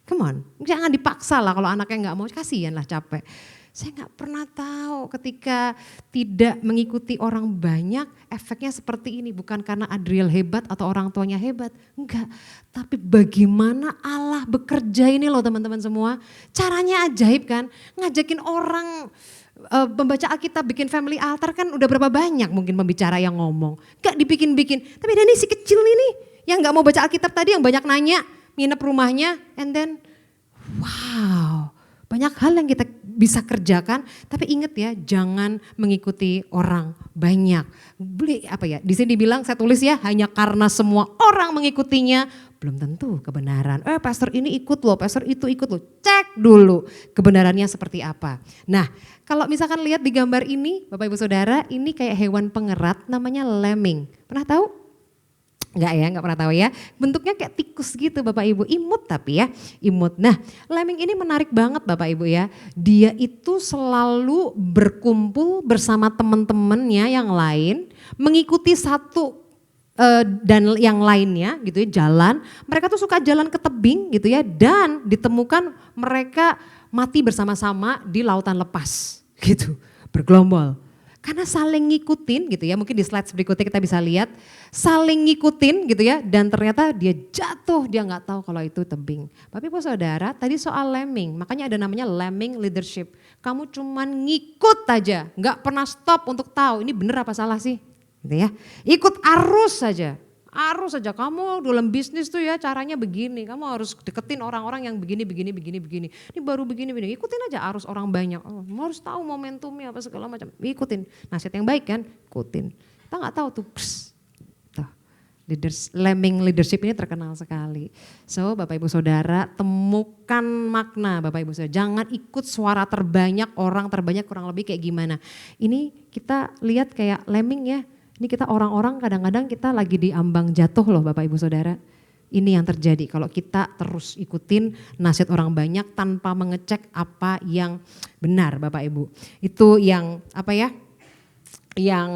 Come on, jangan dipaksa lah kalau anaknya nggak mau, kasihan lah capek. Saya nggak pernah tahu ketika tidak mengikuti orang banyak efeknya seperti ini. Bukan karena Adriel hebat atau orang tuanya hebat, enggak. Tapi bagaimana Allah bekerja ini loh teman-teman semua. Caranya ajaib kan, ngajakin orang membaca Alkitab, bikin family altar kan udah berapa banyak mungkin pembicara yang ngomong. Enggak dibikin-bikin, tapi ada nih si kecil ini yang nggak mau baca Alkitab tadi, yang banyak nanya, nginep rumahnya, and then wow. Banyak hal yang kita bisa kerjakan, tapi ingat ya jangan mengikuti orang banyak. Beli apa ya? Di sini dibilang saya tulis ya, hanya karena semua orang mengikutinya belum tentu kebenaran. Pastor ini ikut loh, pastor itu ikut loh. Cek dulu kebenarannya seperti apa. Nah, kalau misalkan lihat di gambar ini, Bapak Ibu Saudara, ini kayak hewan pengerat namanya lemming. Pernah tahu? Enggak ya, enggak pernah tahu ya. Bentuknya kayak tikus gitu Bapak Ibu, imut tapi ya, imut. Nah, lemming ini menarik banget Bapak Ibu ya. Dia itu selalu berkumpul bersama teman-temannya yang lain, mengikuti satu dan yang lainnya gitu ya, jalan. Mereka tuh suka jalan ke tebing gitu ya, dan ditemukan mereka mati bersama-sama di lautan lepas gitu, bergelombol. Karena saling ngikutin gitu ya, mungkin di slide berikutnya kita bisa lihat, saling ngikutin gitu ya, dan ternyata dia jatuh, dia nggak tahu kalau itu tebing. Tapi Bapak Saudara, tadi soal lemming, makanya ada namanya lemming leadership. Kamu cuman ngikut aja, nggak pernah stop untuk tahu ini bener apa salah sih, gitu ya. Ikut arus saja. Arus saja, kamu dalam bisnis tuh ya caranya begini, kamu harus deketin orang-orang yang begini. Ini baru begini, ikutin aja arus orang banyak. Harus tahu momentumnya apa segala macam, ikutin. Nasihat yang baik kan, ikutin. Kita nggak tahu tuh, lemming leadership ini terkenal sekali. So Bapak Ibu Saudara, temukan makna Bapak Ibu Saudara. Jangan ikut suara terbanyak, orang terbanyak kurang lebih kayak gimana. Ini kita lihat kayak lemming ya. Ini kita orang-orang kadang-kadang kita lagi di ambang jatuh loh Bapak Ibu Saudara. Ini yang terjadi kalau kita terus ikutin nasihat orang banyak tanpa mengecek apa yang benar Bapak Ibu. Itu yang yang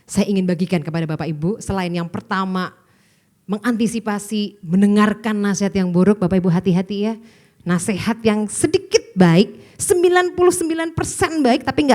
saya ingin bagikan kepada Bapak Ibu. Selain yang pertama mengantisipasi mendengarkan nasihat yang buruk, Bapak Ibu hati-hati ya. Nasihat yang sedikit baik, 99% baik tapi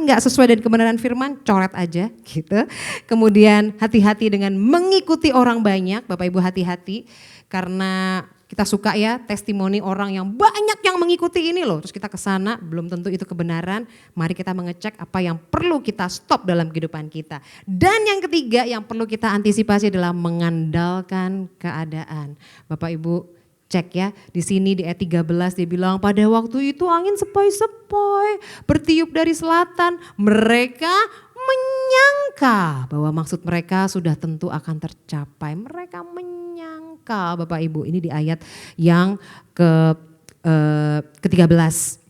nggak sesuai dengan kebenaran firman, coret aja gitu. Kemudian hati-hati dengan mengikuti orang banyak, Bapak Ibu hati-hati karena kita suka ya testimoni orang yang banyak yang mengikuti ini loh. Terus kita ke sana belum tentu itu kebenaran. Mari kita mengecek apa yang perlu kita stop dalam kehidupan kita. Dan yang ketiga yang perlu kita antisipasi adalah mengandalkan keadaan. Bapak Ibu cek ya, di sini di ayat 13 dia bilang pada waktu itu angin sepoi-sepoi bertiup dari selatan. Mereka menyangka bahwa maksud mereka sudah tentu akan tercapai. Mereka menyangka Bapak Ibu, ini di ayat yang ke-13.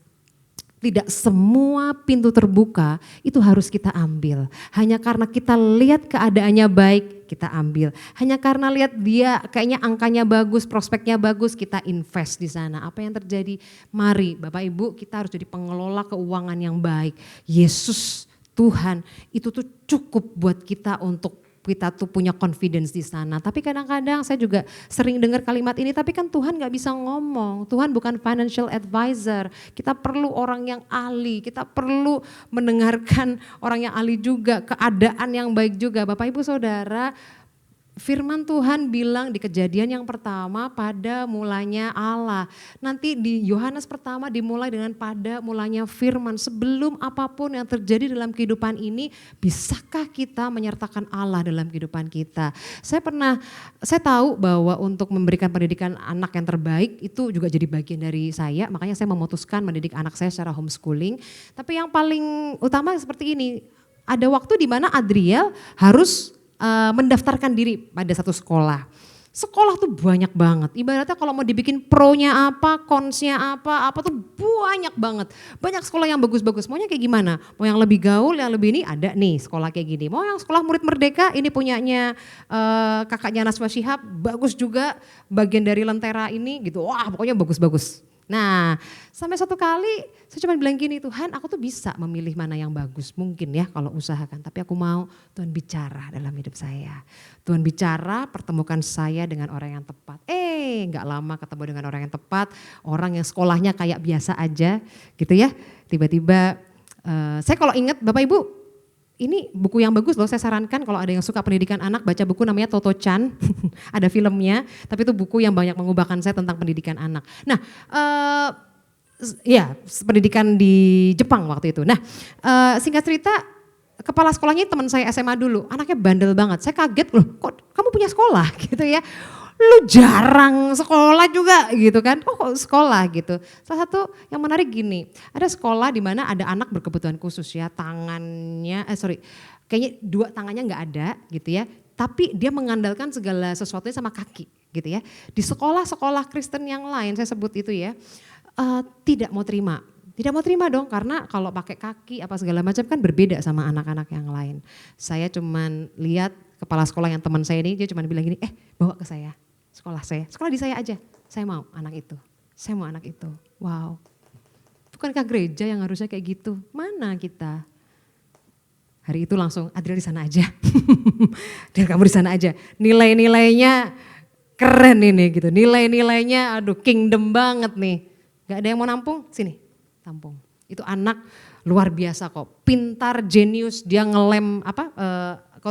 Tidak semua pintu terbuka itu harus kita ambil. Hanya karena kita lihat keadaannya baik, kita ambil. Hanya karena lihat dia kayaknya angkanya bagus, prospeknya bagus, kita invest di sana. Apa yang terjadi? Mari Bapak Ibu, kita harus jadi pengelola keuangan yang baik. Yesus, Tuhan itu tuh cukup buat kita untuk kita tuh punya confidence di sana. Tapi kadang-kadang saya juga sering dengar kalimat ini, tapi kan Tuhan gak bisa ngomong. Tuhan bukan financial advisor. Kita perlu orang yang ahli, kita perlu mendengarkan orang yang ahli juga, keadaan yang baik juga. Bapak Ibu Saudara, firman Tuhan bilang di Kejadian yang pertama pada mulanya Allah. Nanti di Yohanes pertama dimulai dengan pada mulanya firman. Sebelum apapun yang terjadi dalam kehidupan ini, bisakah kita menyertakan Allah dalam kehidupan kita? Saya tahu bahwa untuk memberikan pendidikan anak yang terbaik itu juga jadi bagian dari saya. Makanya saya memutuskan mendidik anak saya secara homeschooling. Tapi yang paling utama seperti ini, ada waktu di mana Adriel harus mendaftarkan diri pada satu sekolah. Sekolah tuh banyak banget. Ibaratnya kalau mau dibikin pro-nya apa, cons-nya apa tuh banyak banget. Banyak sekolah yang bagus-bagus. Maunya kayak gimana? Mau yang lebih gaul, yang lebih ini ada nih sekolah kayak gini. Mau yang sekolah murid merdeka, ini punyanya kakaknya Naswa Shihab, bagus juga. Bagian dari Lentera ini gitu. Wah pokoknya bagus-bagus. Nah sampai satu kali saya cuma bilang gini, Tuhan aku tuh bisa memilih mana yang bagus mungkin ya kalau usahakan. Tapi aku mau Tuhan bicara dalam hidup saya. Tuhan bicara pertemukan saya dengan orang yang tepat. Gak lama ketemu dengan orang yang tepat. Orang yang sekolahnya kayak biasa aja gitu ya. Tiba-tiba saya kalau ingat Bapak Ibu, ini buku yang bagus loh, saya sarankan kalau ada yang suka pendidikan anak baca buku namanya Toto Chan, ada filmnya, tapi itu buku yang banyak mengubahkan saya tentang pendidikan anak. Nah, ya pendidikan di Jepang waktu itu. Nah, singkat cerita kepala sekolahnya teman saya SMA dulu, anaknya bandel banget. Saya kaget loh, kok kamu punya sekolah gitu ya. Lu jarang sekolah juga gitu kan, kok sekolah gitu. Salah satu yang menarik gini, ada sekolah di mana ada anak berkebutuhan khusus ya, kayaknya dua tangannya nggak ada gitu ya, tapi dia mengandalkan segala sesuatunya sama kaki gitu ya. Di sekolah-sekolah Kristen yang lain, saya sebut itu ya, tidak mau terima dong karena kalau pakai kaki apa segala macam kan berbeda sama anak-anak yang lain. Saya cuman lihat kepala sekolah yang teman saya ini, dia cuman bilang gini, bawa ke saya. Sekolah di saya aja, saya mau anak itu. Wow, bukankah gereja yang harusnya kayak gitu? Mana kita? Hari itu langsung Adriel di sana aja, dan kamu di sana aja. Nilai-nilainya keren ini gitu, nilai-nilainya aduh kingdom banget nih. Gak ada yang mau nampung, sini tampung. Itu anak luar biasa kok, pintar, jenius, dia ngelem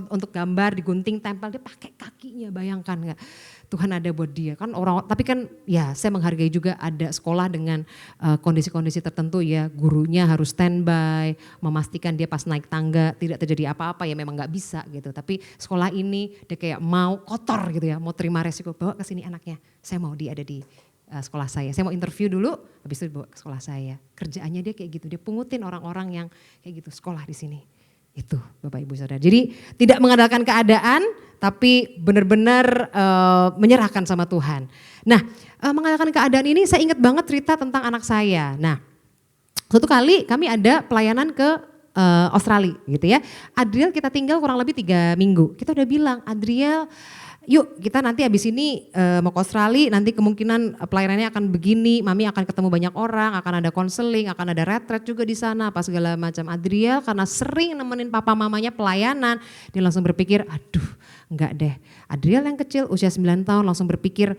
untuk gambar digunting tempel, dia pakai kakinya, bayangkan gak? Tuhan ada buat dia kan tapi kan ya saya menghargai juga ada sekolah dengan kondisi-kondisi tertentu ya, gurunya harus standby, memastikan dia pas naik tangga tidak terjadi apa-apa ya memang nggak bisa gitu. Tapi sekolah ini dia kayak mau kotor gitu ya, mau terima resiko, bawa ke sini anaknya, saya mau dia ada di sekolah saya mau interview dulu, habis itu bawa ke sekolah saya. Kerjaannya dia kayak gitu, dia pungutin orang-orang yang kayak gitu sekolah di sini. Itu Bapak Ibu Saudara. Jadi tidak mengandalkan keadaan tapi benar-benar menyerahkan sama Tuhan. Nah mengandalkan keadaan ini saya ingat banget cerita tentang anak saya. Nah suatu kali kami ada pelayanan ke Australia gitu ya. Adriel kita tinggal kurang lebih 3 minggu. Kita udah bilang Adriel yuk kita nanti habis ini mau ke Australia, nanti kemungkinan pelayanannya akan begini, mami akan ketemu banyak orang, akan ada konseling, akan ada retret juga di sana, apa segala macam. Adriel karena sering nemenin papa mamanya pelayanan, dia langsung berpikir, aduh enggak deh. Adriel yang kecil usia 9 tahun langsung berpikir,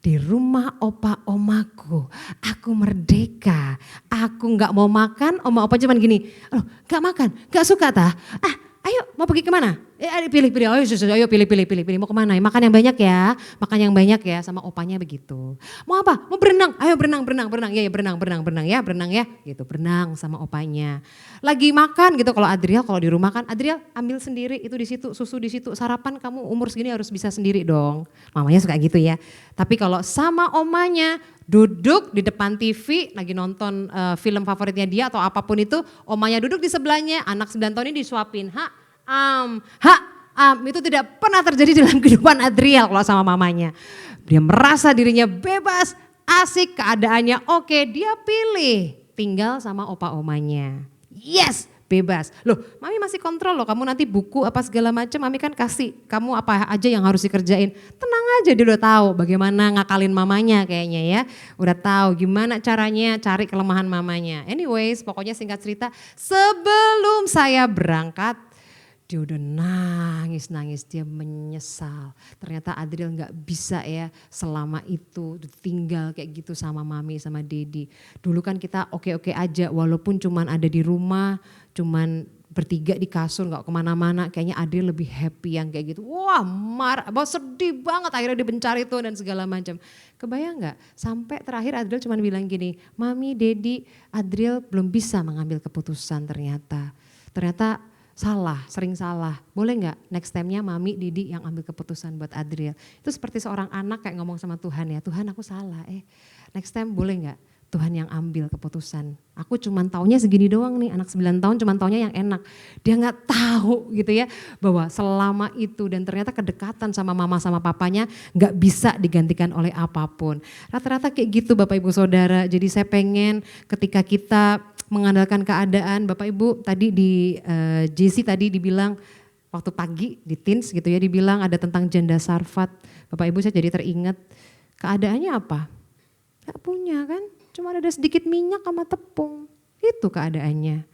di rumah opa omaku, aku merdeka, aku nggak mau makan, oma opa cuman gini, loh nggak makan, nggak suka tah, ayo mau pergi kemana? Pilih, ayo pilih, mau kemana? Makan yang banyak ya, makan yang banyak ya, sama opanya begitu. Mau apa? Mau berenang, ayo berenang, ya berenang ya, gitu berenang sama opanya. Lagi makan gitu, kalau Adriel kalau di rumah kan, Adriel ambil sendiri itu di situ, susu di situ, sarapan kamu umur segini harus bisa sendiri dong. Mamanya suka gitu ya. Tapi kalau sama omanya, duduk di depan TV lagi nonton film favoritnya dia atau apapun itu, omanya duduk di sebelahnya, anak 9 tahun ini disuapin, itu tidak pernah terjadi dalam kehidupan Adriel kalau sama mamanya. Dia merasa dirinya bebas, asik, keadaannya oke, dia pilih tinggal sama opa omanya. Yes, bebas. Loh, mami masih kontrol loh, kamu nanti buku apa segala macam, mami kan kasih kamu apa aja yang harus dikerjain. Tenang aja, dia udah tahu bagaimana ngakalin mamanya kayaknya ya. Udah tahu gimana caranya cari kelemahan mamanya. Anyways, pokoknya singkat cerita, sebelum saya berangkat, dia udah nangis, dia menyesal. Ternyata Adriel gak bisa ya selama itu tinggal kayak gitu sama mami, sama Dedi. Dulu kan kita oke-oke aja walaupun cuman ada di rumah, cuman bertiga di kasur gak kemana-mana. Kayaknya Adriel lebih happy yang kayak gitu. Wah marah, sedih banget akhirnya dia mencari itu dan segala macam. Kebayang gak? Sampai terakhir Adriel cuman bilang gini, mami, Dedi, Adriel belum bisa mengambil keputusan ternyata. Ternyata salah, sering salah. Boleh nggak next time-nya mami, Didi yang ambil keputusan buat Adriel. Itu seperti seorang anak kayak ngomong sama Tuhan ya, Tuhan aku salah, next time boleh nggak Tuhan yang ambil keputusan. Aku cuman taunya segini doang nih, anak 9 tahun cuman taunya yang enak. Dia nggak tahu gitu ya bahwa selama itu dan ternyata kedekatan sama mama sama papanya nggak bisa digantikan oleh apapun. Rata-rata kayak gitu Bapak Ibu Saudara, jadi saya pengen ketika kita mengandalkan keadaan, Bapak Ibu tadi di JC tadi dibilang waktu pagi di Teens gitu ya, dibilang ada tentang janda Sarfat. Bapak Ibu saya jadi teringat keadaannya apa? Gak punya kan, cuma ada sedikit minyak sama tepung, itu keadaannya.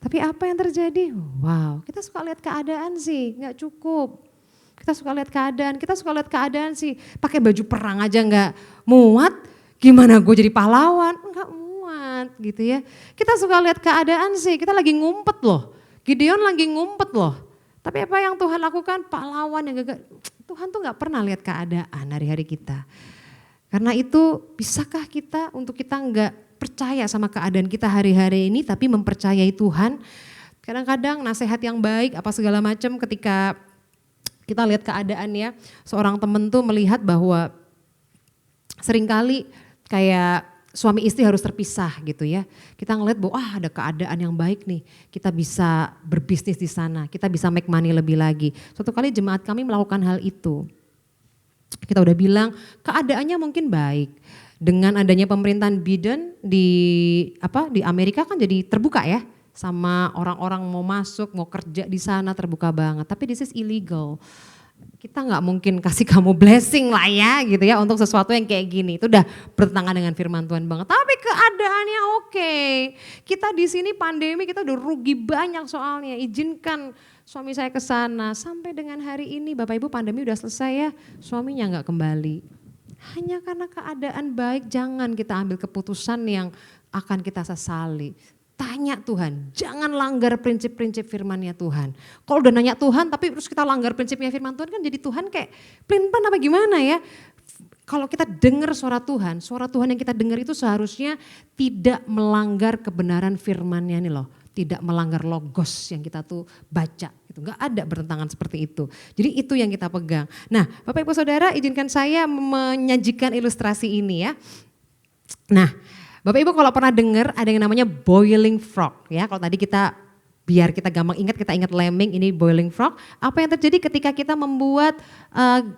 Tapi apa yang terjadi? Wow, kita suka lihat keadaan sih, gak cukup. Kita suka lihat keadaan sih, pakai baju perang aja gak muat, gimana gue jadi pahlawan? Enggak muat gitu ya. Kita suka lihat keadaan sih, kita lagi ngumpet loh. Gideon lagi ngumpet loh. Tapi apa yang Tuhan lakukan? Pahlawan yang gagal. Tuhan tuh gak pernah lihat keadaan hari-hari kita. Karena itu bisakah kita untuk kita gak percaya sama keadaan kita hari-hari ini tapi mempercayai Tuhan. Kadang-kadang nasihat yang baik apa segala macam ketika kita lihat keadaan ya. Seorang temen tuh melihat bahwa seringkali kayak suami istri harus terpisah gitu ya. Kita ngeliat bahwa ada keadaan yang baik nih, kita bisa berbisnis di sana, kita bisa make money lebih lagi. Suatu kali jemaat kami melakukan hal itu. Kita udah bilang keadaannya mungkin baik. Dengan adanya pemerintahan Biden di Amerika kan jadi terbuka ya. Sama orang-orang mau masuk, mau kerja di sana terbuka banget. Tapi this is illegal. Kita nggak mungkin kasih kamu blessing lah ya gitu ya untuk sesuatu yang kayak gini. Itu udah bertentangan dengan firman Tuhan banget. Tapi keadaannya oke. Kita di sini pandemi kita udah rugi banyak soalnya. Izinkan suami saya ke sana. Sampai dengan hari ini Bapak Ibu pandemi udah selesai ya. Suaminya nggak kembali. Hanya karena keadaan baik jangan kita ambil keputusan yang akan kita sesali. Tanya Tuhan, jangan langgar prinsip-prinsip firman-Nya Tuhan. Kalau udah nanya Tuhan tapi terus kita langgar prinsipnya firman Tuhan kan jadi Tuhan kayak pelin-pelan apa gimana ya. Kalau kita dengar suara Tuhan yang kita dengar itu seharusnya tidak melanggar kebenaran firman-Nya nih loh. Tidak melanggar logos yang kita tuh baca. Gitu. Gak ada bertentangan seperti itu. Jadi itu yang kita pegang. Nah Bapak Ibu Saudara izinkan saya menyajikan ilustrasi ini ya. Nah Bapak Ibu kalau pernah dengar ada yang namanya boiling frog ya. Kalau tadi biar kita gampang ingat, kita ingat lemming, ini boiling frog. Apa yang terjadi ketika kita membuat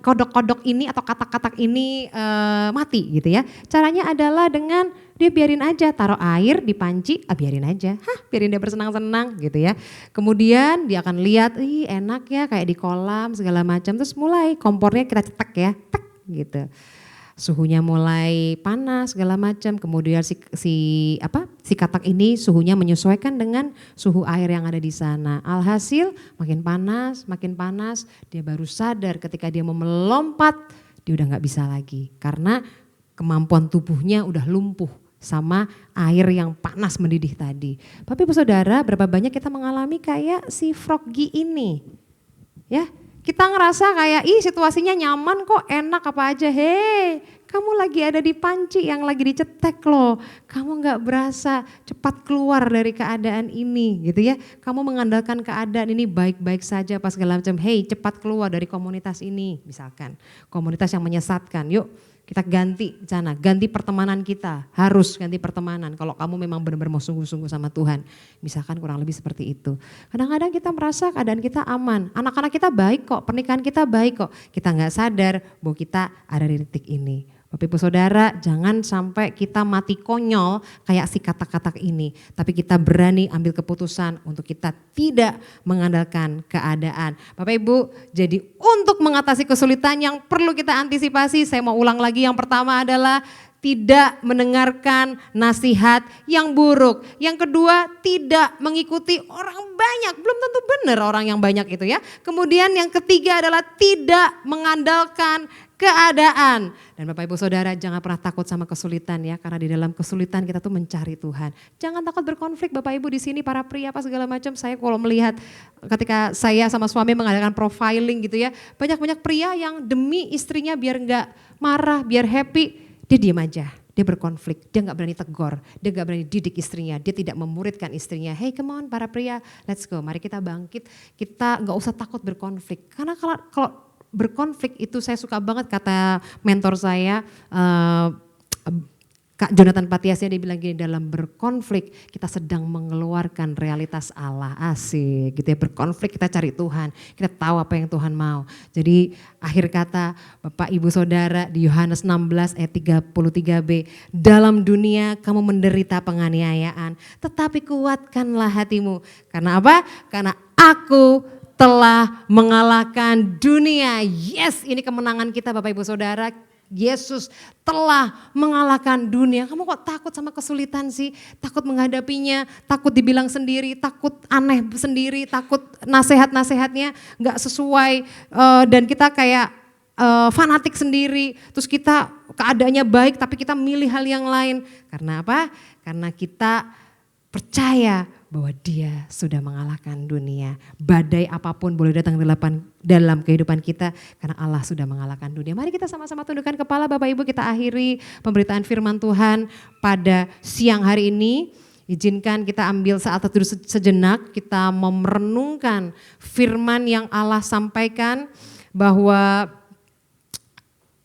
kodok-kodok ini atau katak-katak ini mati gitu ya. Caranya adalah dengan dia biarin aja, taruh air di panci, biarin aja. Biarin dia bersenang-senang gitu ya. Kemudian dia akan lihat, ih enak ya kayak di kolam segala macam. Terus mulai kompornya kita cetek ya, tek gitu. Suhunya mulai panas segala macam, kemudian si katak ini suhunya menyesuaikan dengan suhu air yang ada di sana. Alhasil makin panas, dia baru sadar ketika dia mau melompat, dia udah nggak bisa lagi karena kemampuan tubuhnya udah lumpuh sama air yang panas mendidih tadi. Bapak Ibu Saudara, berapa banyak kita mengalami kayak si Froggy ini, ya? Kita ngerasa kayak, situasinya nyaman kok, enak apa aja. Hei, kamu lagi ada di panci yang lagi dicetek loh. Kamu gak berasa cepat keluar dari keadaan ini gitu ya. Kamu mengandalkan keadaan ini baik-baik saja pas segala macam. Hei, cepat keluar dari komunitas ini misalkan. Komunitas yang menyesatkan, yuk kita ganti sana, ganti pertemanan kita. Harus ganti pertemanan kalau kamu memang benar-benar mau sungguh-sungguh sama Tuhan. Misalkan kurang lebih seperti itu. Kadang-kadang kita merasa keadaan kita aman. Anak-anak kita baik kok, pernikahan kita baik kok. Kita gak sadar bahwa kita ada di titik ini. Bapak Ibu Saudara, jangan sampai kita mati konyol kayak si kata-kata ini. Tapi kita berani ambil keputusan untuk kita tidak mengandalkan keadaan. Bapak Ibu, jadi untuk mengatasi kesulitan yang perlu kita antisipasi, saya mau ulang lagi, yang pertama adalah tidak mendengarkan nasihat yang buruk. Yang kedua, tidak mengikuti orang banyak. Belum tentu benar orang yang banyak itu ya. Kemudian yang ketiga adalah tidak mengandalkan keadaan. Dan Bapak Ibu Saudara, jangan pernah takut sama kesulitan ya, karena di dalam kesulitan kita tuh mencari Tuhan. Jangan takut berkonflik Bapak Ibu di sini, para pria apa segala macam. Saya kalau melihat ketika saya sama suami mengadakan profiling gitu ya, banyak-banyak pria yang demi istrinya biar enggak marah, biar happy, dia diam aja. Dia berkonflik, dia gak berani tegur, dia gak berani didik istrinya, dia tidak memuridkan istrinya. Hey come on para pria, let's go, mari kita bangkit, kita gak usah takut berkonflik. Karena kalau berkonflik itu, saya suka banget kata mentor saya, Kak Jonathan Patiasya, dia bilang gini, dalam berkonflik kita sedang mengeluarkan realitas Allah. Asik gitu ya, berkonflik kita cari Tuhan, kita tahu apa yang Tuhan mau. Jadi akhir kata Bapak Ibu Saudara di Yohanes 16 ayat 33b, dalam dunia kamu menderita penganiayaan, tetapi kuatkanlah hatimu. Karena apa? Karena aku telah mengalahkan dunia. Yes, ini kemenangan kita Bapak Ibu Saudara. Yesus telah mengalahkan dunia. Kamu kok takut sama kesulitan sih? Takut menghadapinya, takut dibilang sendiri, takut aneh sendiri, takut nasihat-nasihatnya gak sesuai. Dan kita kayak fanatik sendiri. Terus kita keadaannya baik tapi kita milih hal yang lain. Karena apa? Karena kita percaya bahwa dia sudah mengalahkan dunia. Badai apapun boleh datang dalam kehidupan kita karena Allah sudah mengalahkan dunia. Mari kita sama-sama tundukkan kepala Bapak Ibu, kita akhiri pemberitaan firman Tuhan pada siang hari ini. Izinkan kita ambil saat teduh sejenak, kita merenungkan firman yang Allah sampaikan bahwa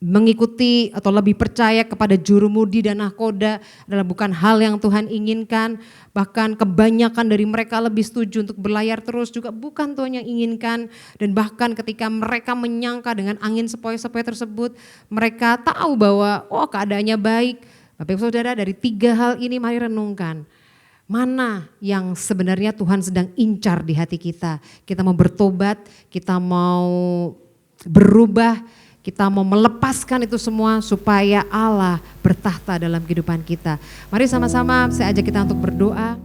mengikuti atau lebih percaya kepada jurumudi dan nahkoda adalah bukan hal yang Tuhan inginkan. Bahkan kebanyakan dari mereka lebih setuju untuk berlayar terus juga bukan Tuhan yang inginkan. Dan bahkan ketika mereka menyangka dengan angin sepoi-sepoi tersebut, mereka tahu bahwa keadaannya baik. Bapak Ibu Saudara, dari 3 hal ini mari renungkan. Mana yang sebenarnya Tuhan sedang incar di hati kita. Kita mau bertobat, kita mau berubah, kita mau melepaskan itu semua supaya Allah bertahta dalam kehidupan kita. Mari sama-sama saya ajak kita untuk berdoa.